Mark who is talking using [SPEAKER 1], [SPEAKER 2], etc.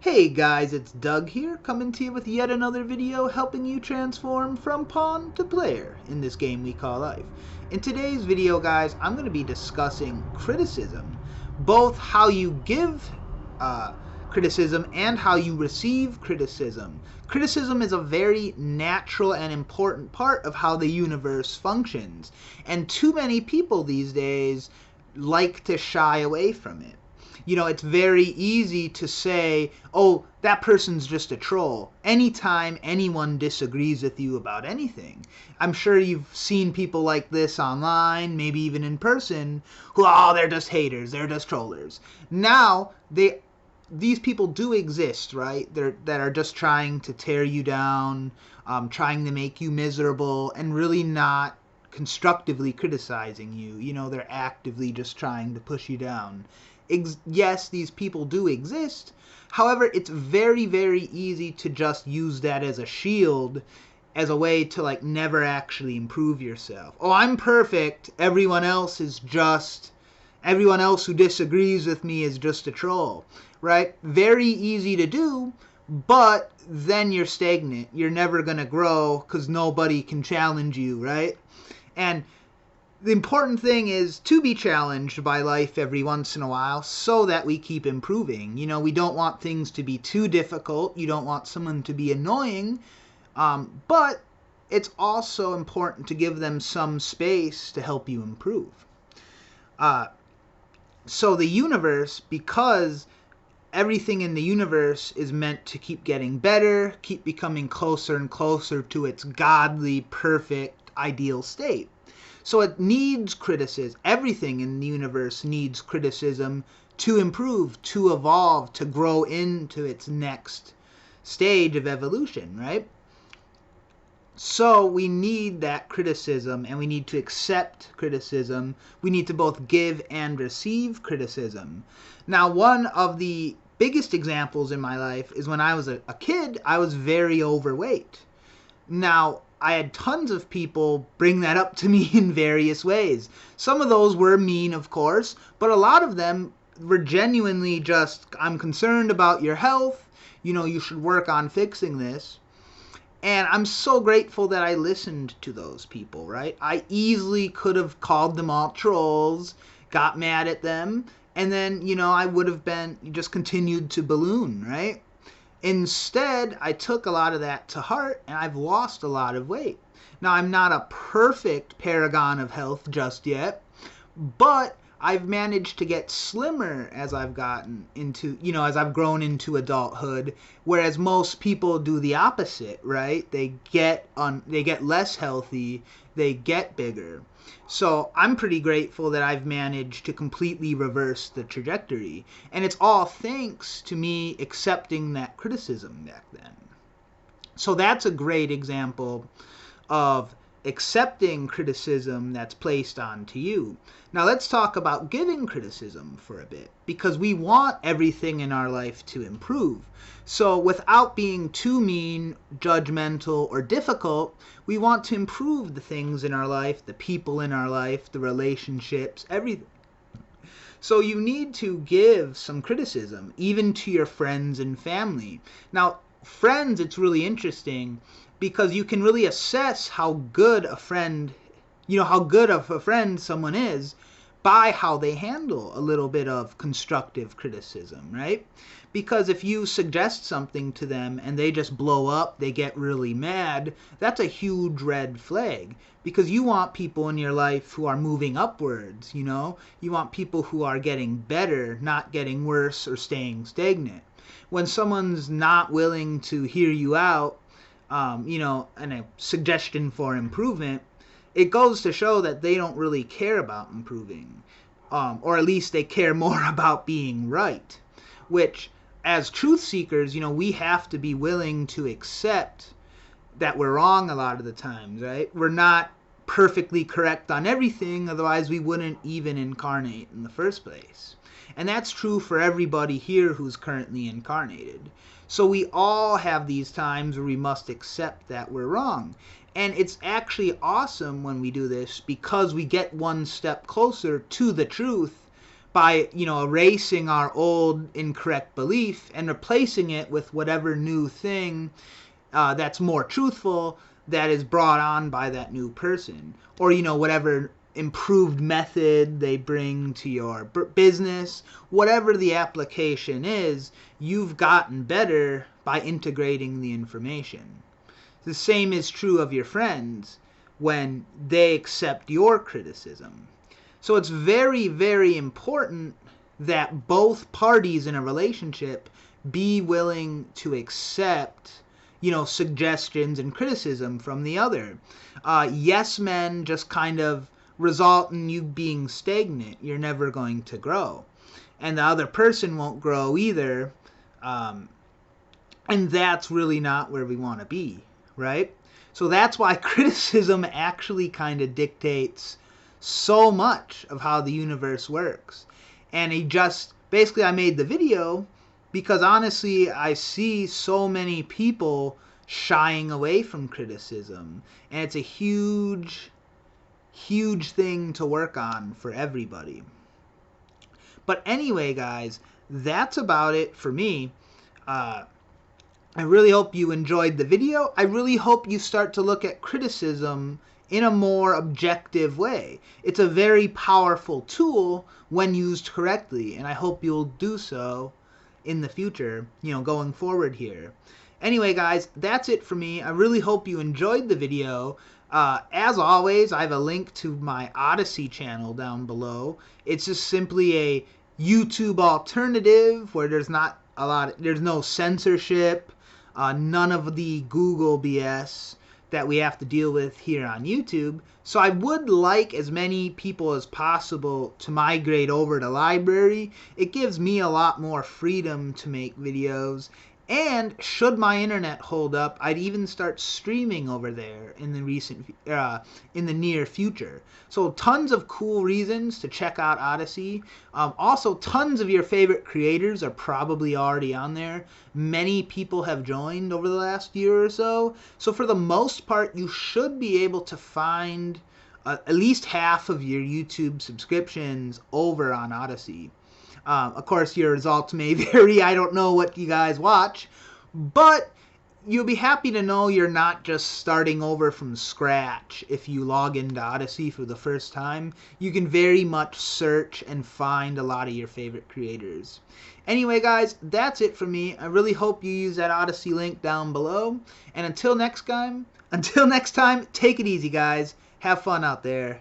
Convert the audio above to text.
[SPEAKER 1] Hey guys, it's Doug here, coming to you with yet another video helping you transform from pawn to player in this game we call life. In today's video, guys, I'm going to be discussing criticism, both how you give criticism and how you receive criticism. Criticism is a very natural and important part of how the universe functions, and too many people these days like to shy away from it. You know, it's very easy to say, oh, that person's just a troll, anytime anyone disagrees with you about anything. I'm sure you've seen people like this online, maybe even in person, who, oh, they're just haters, they're just trollers. Now, these people do exist, right? That are just trying to tear you down, trying to make you miserable, and really not constructively criticizing you. You know, they're actively just trying to push you down. Yes, these people do exist. However, it's very, very easy to just use that as a shield, as a way to like never actually improve yourself. Oh, I'm perfect. Everyone else who disagrees with me is just a troll, right? Very easy to do, but then you're stagnant. You're never going to grow because nobody can challenge you, right? And the important thing is to be challenged by life every once in a while so that we keep improving. You know, we don't want things to be too difficult. You don't want someone to be annoying. But it's also important to give them some space to help you improve. So the universe, because everything in the universe is meant to keep getting better, keep becoming closer and closer to its godly, perfect, ideal state. So it needs criticism. Everything in the universe needs criticism to improve, to evolve, to grow into its next stage of evolution, right? So we need that criticism, and we need to accept criticism. We need to both give and receive criticism. Now, one of the biggest examples in my life is when I was a kid, I was very overweight. Now, I had tons of people bring that up to me in various ways. Some of those were mean, of course, but a lot of them were genuinely just, I'm concerned about your health, you know, you should work on fixing this. And I'm so grateful that I listened to those people, right? I easily could have called them all trolls, got mad at them, and then, you know, I would have just continued to balloon, right? Instead, I took a lot of that to heart, and I've lost a lot of weight. Now, I'm not a perfect paragon of health just yet, but I've managed to get slimmer as I've gotten into, you know, as I've grown into adulthood, whereas most people do the opposite, right? They get less healthy, they get bigger. So I'm pretty grateful that I've managed to completely reverse the trajectory. And it's all thanks to me accepting that criticism back then. So that's a great example of accepting criticism that's placed onto you. Now let's talk about giving criticism for a bit, because we want everything in our life to improve. So without being too mean, judgmental, or difficult, we want to improve the things in our life, the people in our life, the relationships, everything. So you need to give some criticism, even to your friends and family. Now, friends, it's really interesting because you can really assess how good a friend, how good of a friend someone is by how they handle a little bit of constructive criticism, right? Because if you suggest something to them and they just blow up, they get really mad, that's a huge red flag. Because you want people in your life who are moving upwards, you know? You want people who are getting better, not getting worse or staying stagnant. When someone's not willing to hear you out, and a suggestion for improvement, it goes to show that they don't really care about improving. Or at least they care more about being right. Which, as truth seekers, we have to be willing to accept that we're wrong a lot of the times, right? We're not perfectly correct on everything, otherwise we wouldn't even incarnate in the first place. And that's true for everybody here who's currently incarnated. So we all have these times where we must accept that we're wrong. And it's actually awesome when we do this because we get one step closer to the truth by, erasing our old incorrect belief and replacing it with whatever new thing that's more truthful that is brought on by that new person, or whatever improved method they bring to your business. Whatever the application is, you've gotten better by integrating the information. The same is true of your friends when they accept your criticism. So it's very, very important that both parties in a relationship be willing to accept, suggestions and criticism from the other. Yes men just kind of result in you being stagnant. You're never going to grow. And the other person won't grow either. And that's really not where we want to be, right? So that's why criticism actually kind of dictates so much of how the universe works. And I made the video because honestly, I see so many people shying away from criticism. And it's a huge, huge thing to work on for everybody. But anyway, guys, that's about it for me. I really hope you enjoyed the video. I really hope you start to look at criticism in a more objective way. It's a very powerful tool when used correctly, and I hope you'll do so in the future, going forward here. Anyway, guys, that's it for me. I really hope you enjoyed the video. As always, I have a link to my Odysee channel down below. It's just simply a YouTube alternative where there's no censorship, none of the Google BS that we have to deal with here on YouTube. So I would like as many people as possible to migrate over to LBRY. It gives me a lot more freedom to make videos. And should my internet hold up, I'd even start streaming over there in the near future. So tons of cool reasons to check out Odysee. Also, tons of your favorite creators are probably already on there. Many people have joined over the last year or so. So for the most part, you should be able to find at least half of your YouTube subscriptions over on Odysee. Of course, your results may vary. I don't know what you guys watch, but you'll be happy to know you're not just starting over from scratch if you log into Odysee for the first time. You can very much search and find a lot of your favorite creators. Anyway, guys, that's it for me. I really hope you use that Odysee link down below. And until next time, take it easy, guys. Have fun out there.